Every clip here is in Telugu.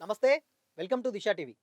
నమస్తే. Welcome to Disha TV.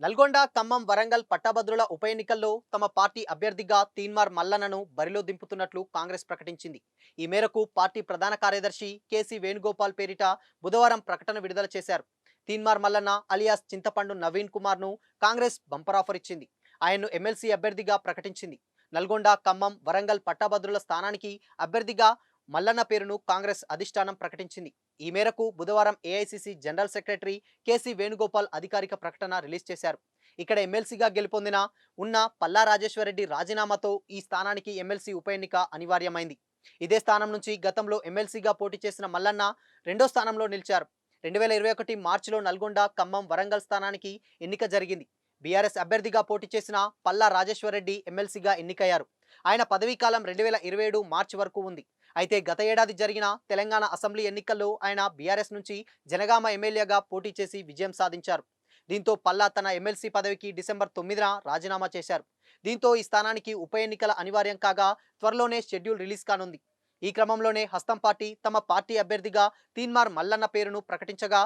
Nalgonda, Khammam, Warangal పట్టభద్రుల ఉప ఎన్నికల్లో తమ పార్టీ అభ్యర్థిగా తీన్మార్ మల్లన్నను బరిలో దింపుతున్నట్లు కాంగ్రెస్ ప్రకటించింది. ఈ మేరకు పార్టీ ప్రధాన కార్యదర్శి కేసీ వేణుగోపాల్ పేరిట బుధవారం ప్రకటన విడుదల చేశారు. తీన్మార్ మల్లన్న అలియాస్ చింతపండు నవీన్ కుమార్ను కాంగ్రెస్ బంపర్ ఆఫర్ ఇచ్చింది. ఆయన్ను ఎమ్మెల్సీ అభ్యర్థిగా ప్రకటించింది. నల్గొండ, ఖమ్మం, వరంగల్ పట్టభద్రుల స్థానానికి అభ్యర్థిగా మల్లన్న పేరును కాంగ్రెస్ అధిష్టానం ప్రకటించింది. ఈ మేరకు బుధవారం AICC general secretary KC Venugopal అధికారిక ప్రకటన రిలీజ్ చేశారు. ఇక్కడ ఎమ్మెల్సీగా గెలుపొందిన ఉన్న పల్లా రాజేశ్వరరెడ్డి రాజీనామాతో ఈ స్థానానికి ఎమ్మెల్సీ ఉప ఎన్నిక అనివార్యమైంది. ఇదే స్థానం నుంచి గతంలో ఎమ్మెల్సీగా పోటీ చేసిన మల్లన్న రెండో స్థానంలో నిలిచారు. 2021 మార్చిలో నల్గొండ, ఖమ్మం, వరంగల్ స్థానానికి ఎన్నిక జరిగింది. బీఆర్ఎస్ అభ్యర్థిగా పోటీ చేసిన పల్లా రాజేశ్వరరెడ్డి ఎమ్మెల్సీగా ఎన్నికయ్యారు. ఆయన పదవీకాలం 2027 మార్చి వరకు ఉంది. అయితే గత ఏడాది జరిగిన తెలంగాణ అసెంబ్లీ ఎన్నికల్లో ఆయన బీఆర్ఎస్ నుంచి జనగామ ఎమ్మెల్యేగా పోటీ చేసి విజయం సాధించారు. దీంతో పల్లా తన ఎమ్మెల్సీ పదవికి డిసెంబర్ 9న రాజీనామా చేశారు. దీంతో ఈ స్థానానికి ఉప ఎన్నికల అనివార్యం కాగా త్వరలోనే షెడ్యూల్ రిలీజ్ కానుంది. ఈ క్రమంలోనే హస్తం పార్టీ తమ పార్టీ అభ్యర్థిగా తీన్మార్ మల్లన్న పేరును ప్రకటించగా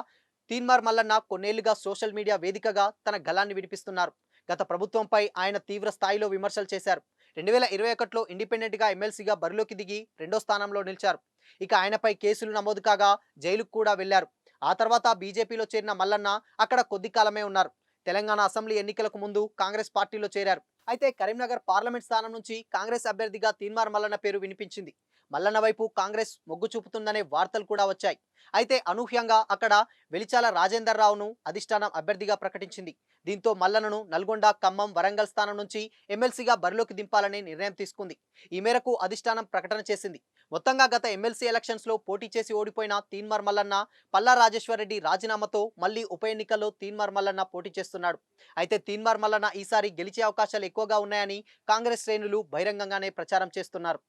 తీన్మార్ మల్లన్న కొన్నేళ్లుగా సోషల్ మీడియా వేదికగా తన గళాన్ని వినిపిస్తున్నారు. గత ప్రభుత్వంపై ఆయన తీవ్ర స్థాయిలో విమర్శలు చేశారు. 2021లో ఇండిపెండెంట్గా ఎమ్మెల్సీగా బరిలోకి దిగి రెండో స్థానంలో నిలిచారు. ఇక ఆయనపై కేసులు నమోదు కాగా జైలుకు కూడా వెళ్లారు. ఆ తర్వాత బీజేపీలో చేరిన మల్లన్న అక్కడ కొద్ది కాలమే ఉన్నారు. తెలంగాణ అసెంబ్లీ ఎన్నికలకు ముందు కాంగ్రెస్ పార్టీలో చేరారు. అయితే కరీంనగర్ పార్లమెంట్ స్థానం నుంచి కాంగ్రెస్ అభ్యర్థిగా తీన్మార్ మల్లన్న పేరు వినిపించింది. మల్లన్న వైపు కాంగ్రెస్ మొగ్గు చూపుతుందనే వార్తలు కూడా వచ్చాయి. అయితే అనూహ్యంగా అక్కడ వెలిచాల రాజేందర్ రావును అధిష్టానం అభ్యర్థిగా ప్రకటించింది. దీంతో మల్లన్నను నల్గొండ, ఖమ్మం, వరంగల్ స్థానం నుంచి ఎమ్మెల్సీగా బరిలోకి దింపాలని నిర్ణయం తీసుకుంది. ఈ మేరకు అధిష్టానం ప్రకటన చేసింది. మొత్తంగా గత ఎమ్మెల్సీ ఎలక్షన్స్ లో పోటీ చేసి ఓడిపోయిన తీన్మార్ మల్లన్న పల్లా రాజేశ్వరరెడ్డి రాజీనామాతో మళ్లీ ఉప ఎన్నికల్లో తీన్మార్ మల్లన్న పోటీ చేస్తున్నాడు. అయితే తీన్మార్ మల్లన్న ఈసారి గెలిచే అవకాశాలు ఎక్కువగా ఉన్నాయని కాంగ్రెస్ శ్రేణులు బహిరంగంగానే ప్రచారం చేస్తున్నారు.